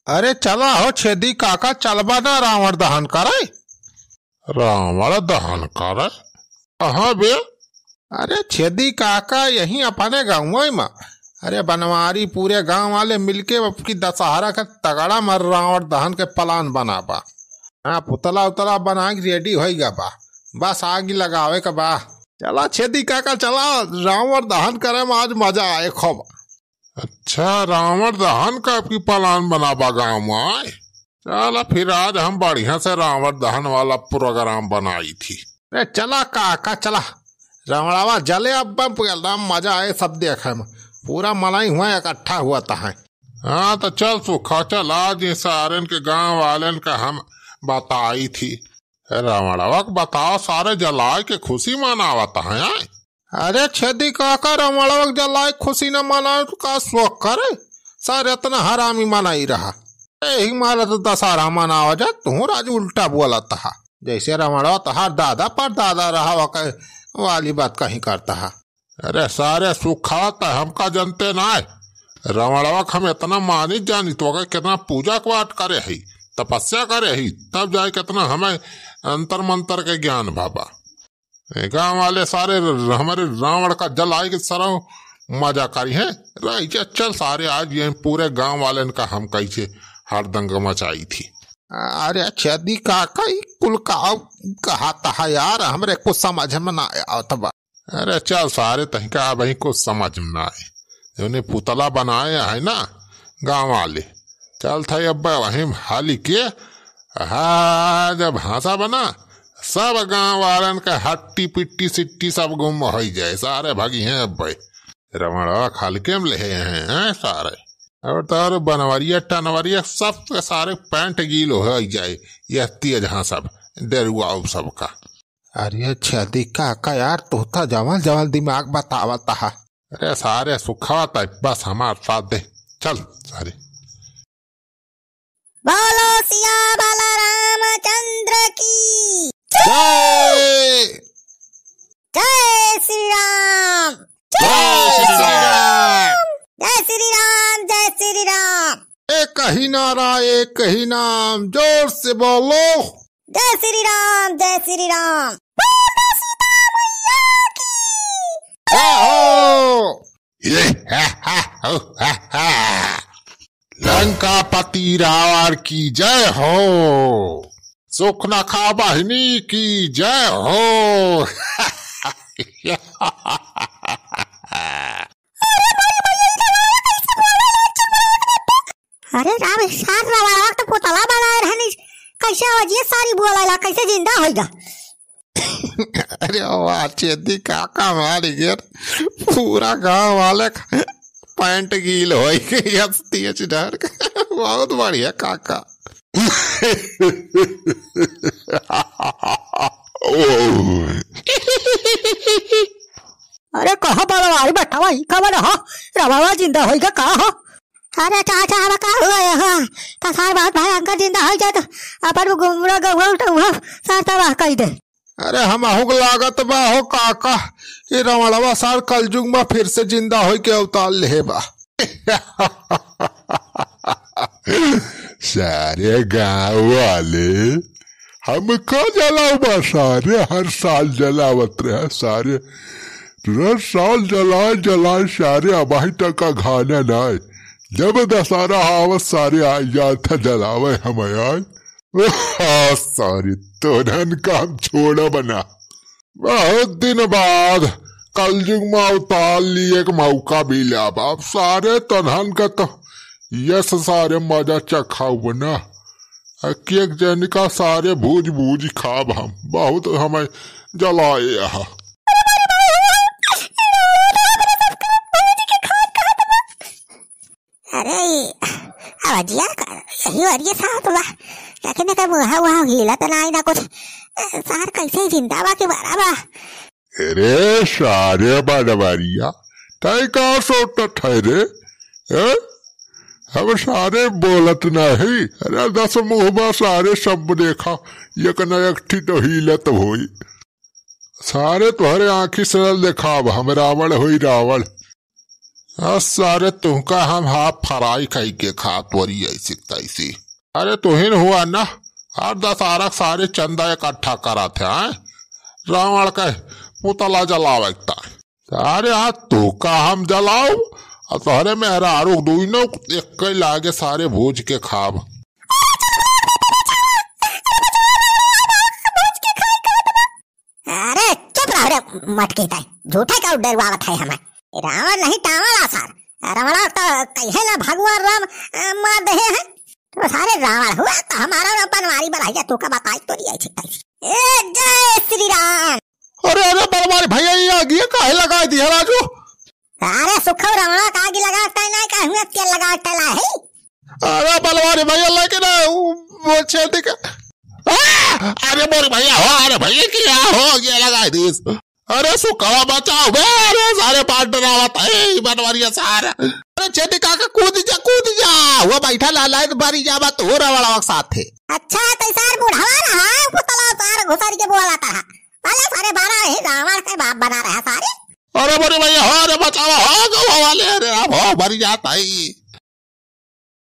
अरे चला हो छेदी काका, चलबा ना रावण दहन करे। रावण दहन करे कहाँ बे? अरे छेदी काका यही अपने गाँव में। अरे बनवारी पूरे गांव वाले मिलके की दशहरा का तगड़ा मर रावण दहन के प्लान बना बा। हाँ पुतला उतला बना के रेडी हो गया बा, बस आग लगावे का बा। चला छेदी काका चला, रावण दहन करे में आज मजा आए खूब। अच्छा रावण दहन का आपकी प्लान बनाबा गाँव में। चला फिर आज हम बढ़िया से रावण दहन वाला प्रोग्राम बनाई थी। अरे चला काका चला, रावणावा जले अब एकदम मजा आए सब देखे में, पूरा मलाई हुआ इकट्ठा हुआ था है। हाँ तो चल सुखा, चल आज सारे के गांव वाले का हम बताई थी। रावणवा बताओ सारे जलाए के खुशी मनावता है। अरे छेदी काका रावणवा जलाए खुशी न मनाए तो का शौक करे, सारे इतना हरामी मनाई रहा। यही मारा तो दशहरा मनावा जा, तू राज उल्टा बोला था। जैसे रावणवा तहार दादा पर दादा रहा वाली बात कहीं करता है। अरे सारे सुखाता हमका जनते ना, रावणवा हम इतना मानी जानी तो कितना पूजा पाठ करे ही, तपस्या करे ही, तब जाए कितना हमें अंतर मंतर के ज्ञान बाबा। गांव वाले सारे हमारे रावण का जलाए के सरव मजा करी है। चल सारे आज ये पूरे गांव वाले का हम कैसे हरदंग मचाई थी। अरे छेदी काका कुल कहा था यार, हमरे कुछ समझ में ना आता बा। अरे चल सारे तहका भाई कुछ समझ में ना आए, उन्हें पुतला बनाया है ना गांव वाले। चल था अब वहीं हाली के हाँ जब भाषा बना सब गांव वालन का हट्टी पिट्टी सिट्टी सब गुम हो जाए, सारे भागी हैं अब भाई। रमणवा खालके में ले हैं सारे, और तार बनवरिया टनवरिया सब के सारे पैंट गील हो जाए, यह तेज हाँ सब डरुआ सबका। अरे छेदी काका यार तू तो जवल जवल दिमाग बतावता है। अरे सारे सुखाता बस हमारे साथ दे, चल सारे। बोलो सिया बाला रामचंद्र की जय। जय श्री राम, जय श्री राम, जय श्री राम, जय श्री राम। एक ही नारा एक ही नाम, जोर से बोलो। जय श्री राम, जय श्री राम। बोलो सीता मैया की जय। लंकापति रावण की जय हो, सुखनखा बहिनी की जय हो। अरे राम साथ रवा तो पुतला बना रहनी, कैसे अजिए सारी बोला कैसे जिंदा होगा। अरे वाह छेदी काका मारी गिर, पूरा गांव वाले पैंट गील हो गई डर। बहुत बढ़िया काका। अरे कहा बलवारी बैठा वही खबर हो, रवा जिंदा होगा का हो। अरे चाचा अब का हुआ यहाँ तो सार बात भाई अंकल जिंदा हो जाए तो अपन घुमरा गवा सार तबाह कर दे। अरे हम लागत बा हो काका, ये रावणवा सार कलयुग में फिर से जिंदा हो के अवतार ले बा। सारे गांव वाले हमको जलाओ, सारे हर साल जलावत रहे, सारे हर साल जलाए सारे अबाही तक का खाना ना। जब दशहरा आवत सारे आ जाता जलावे हम आज। सारी तोरन का हम छोड़ा बना, बहुत दिन बाद कलयुग में अवतार लिए एक मौका भी लिया बाप। सारे तनहन का तो यस सारे मजा चखाओ बना, एक जन का सारे भूज भूज खाब हम, बहुत हमें जलाए यहाँ। अरे अवजिया यही वरिये साथ बा, लेकिन का मुहा वहा हिला तो ना कुछ सार कैसे जिंदा बा के बराबा। अरे सारे बनवरिया तय का सोचता ठहरे, हम सारे बोलत नहीं। अरे 10 मुँह सारे सब देखा, एक न एक ठी तो हिलत होई। सारे तुम्हारे आँखी से देखा हम रावण हुई रावण। सारे तुमका हम हाफ फ्राई खाई के खात वरी ऐसी तैसी। अरे तुहिन हुआ ना और दशहरा सारे चंदा इकट्ठा करा थे रावण का पुतला जलावता। अरे हाँ तू का हम जलाओ और तोहरे मेहरारू दोनों एक लागे सारे भूज के खाब। अरे चुप रहो रे मटकी ताई, झूठा का डरवावत है हमें। रावण नहीं टावण आसार, रावण तो कहे ना भगवान राम मार दे हैं तो सारे रावण हुआ तो हमारा बनवारी बनाई तू का बताई तो नहीं आई। जय श्री राम। अरे अरे बनवारी भैया ये आगे काहे लगा दिया राजू? अरे सुखो रावण का आगे लगाता नहीं का हुआ तेल लगाता ला है। अरे बनवारी भैया लेकिन वो छेदी का अरे मोर भैया हो, अरे भैया क्या हो गया लगा दिस। अरे सुखवा बचाओ बे, अरे सारे पार्टनर आवत है बनवारिया सारा। अरे छेदी काका कूद जा वो बैठा लाला बारी जाबा तो रावण साथ थे। अच्छा तो सार बुढ़ावा रहा पुतला सार घुसर के बोला था वाले सारे 12 ही रावण के बाप बना रहा सारे। अरे मोरे भैया हो, अरे बचाओ हो गवा वाले, अरे आप हो भरी जाता है।